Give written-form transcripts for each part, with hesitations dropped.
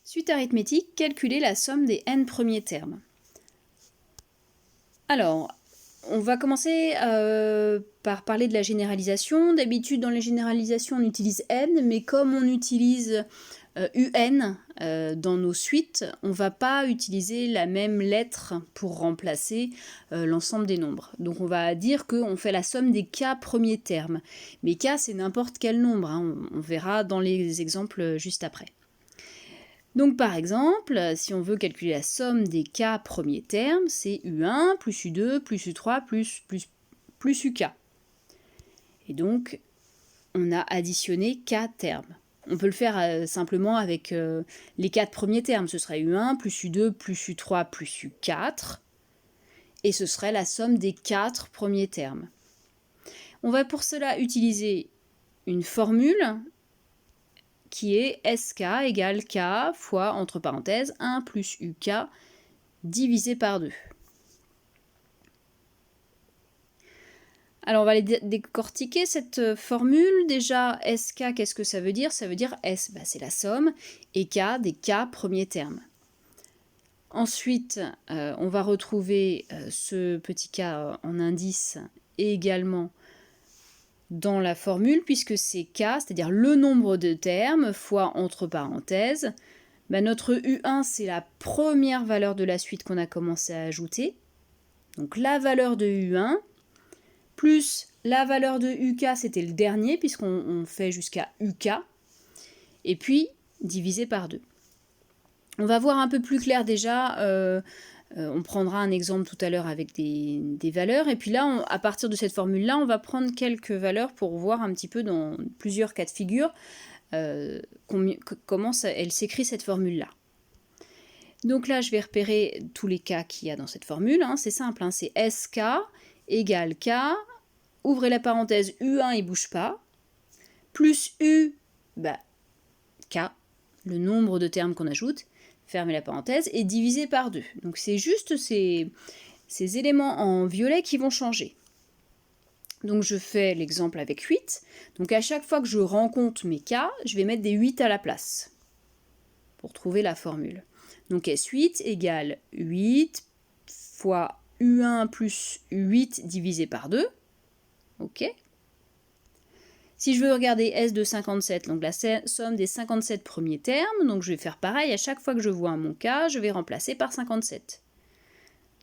Suite arithmétique, calculer la somme des n premiers termes. Alors, on va commencer par parler de la généralisation. D'habitude, dans les généralisations, on utilise n, mais comme on utilise un dans nos suites, on ne va pas utiliser la même lettre pour remplacer l'ensemble des nombres. Donc on va dire qu'on fait la somme des k premiers termes. Mais k, c'est n'importe quel nombre, hein. On verra dans les exemples juste après. Donc par exemple, si on veut calculer la somme des k premiers termes, c'est U1 plus U2 plus U3 plus UK. Et donc, on a additionné k termes. On peut le faire simplement avec les 4 premiers termes. Ce serait U1 plus U2 plus U3 plus U4. Et ce serait la somme des 4 premiers termes. On va pour cela utiliser une formule qui est SK égale K fois, entre parenthèses, 1 plus UK divisé par 2. Alors on va aller décortiquer cette formule. Déjà, SK, qu'est-ce que ça veut dire? Ça veut dire S, c'est la somme, et K, des K premiers termes. Ensuite, on va retrouver ce petit K en indice également dans la formule, puisque c'est K, c'est-à-dire le nombre de termes, fois entre parenthèses. Notre U1, c'est la première valeur de la suite qu'on a commencé à ajouter. Donc la valeur de U1, plus la valeur de UK, c'était le dernier, puisqu'on fait jusqu'à UK, et puis divisé par 2. On va voir un peu plus clair déjà, on prendra un exemple tout à l'heure avec des valeurs, et puis là, à partir de cette formule-là, on va prendre quelques valeurs pour voir un petit peu dans plusieurs cas de figure comment elle s'écrit cette formule-là. Donc là, je vais repérer tous les cas qu'il y a dans cette formule, hein. C'est simple, hein. C'est SK égale K, ouvrez la parenthèse, U1 il bouge pas, plus U, K, le nombre de termes qu'on ajoute, fermez la parenthèse, et divisé par 2. Donc c'est juste ces éléments en violet qui vont changer. Donc je fais l'exemple avec 8. Donc à chaque fois que je rencontre mes K, je vais mettre des 8 à la place pour trouver la formule. Donc S8 égale 8 fois U1 plus U8 divisé par 2. Ok. Si je veux regarder S de 57, donc la somme des 57 premiers termes, donc je vais faire pareil, à chaque fois que je vois mon K, je vais remplacer par 57.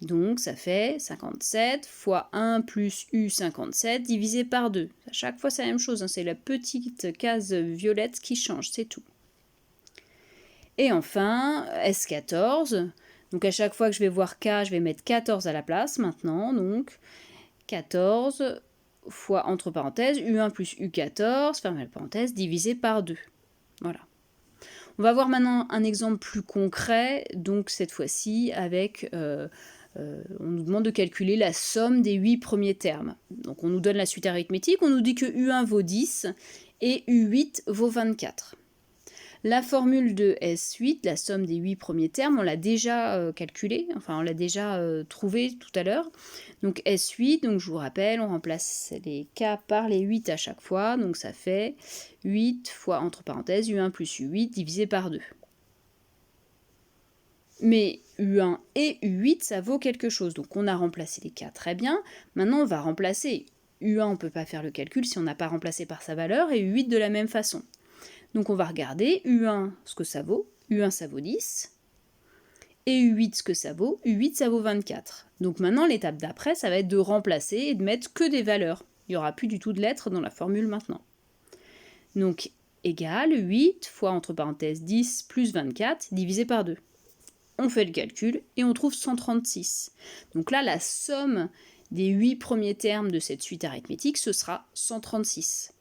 Donc ça fait 57 fois 1 plus U57 divisé par 2. À chaque fois c'est la même chose, hein, c'est la petite case violette qui change, c'est tout. Et enfin, S14, donc à chaque fois que je vais voir K, je vais mettre 14 à la place maintenant, donc 14 fois, entre parenthèses, U1 plus U14, fermez la parenthèse, divisé par 2. Voilà. On va voir maintenant un exemple plus concret, donc cette fois-ci avec, on nous demande de calculer la somme des 8 premiers termes. Donc on nous donne la suite arithmétique, on nous dit que U1 vaut 10 et U8 vaut 24. La formule de S8, la somme des 8 premiers termes, on l'a déjà calculée, enfin on l'a déjà trouvée tout à l'heure. Donc S8, donc je vous rappelle, on remplace les K par les 8 à chaque fois, donc ça fait 8 fois, entre parenthèses, U1 plus U8 divisé par 2. Mais U1 et U8, ça vaut quelque chose, donc on a remplacé les K, très bien. Maintenant on va remplacer U1, on ne peut pas faire le calcul si on n'a pas remplacé par sa valeur, et U8 de la même façon. Donc on va regarder U1 ce que ça vaut. U1 ça vaut 10. Et U8 ce que ça vaut. U8 ça vaut 24. Donc maintenant l'étape d'après ça va être de remplacer et de mettre que des valeurs. Il n'y aura plus du tout de lettres dans la formule maintenant. Donc égale 8 fois entre parenthèses 10 plus 24 divisé par 2. On fait le calcul et on trouve 136. Donc là la somme des 8 premiers termes de cette suite arithmétique ce sera 136.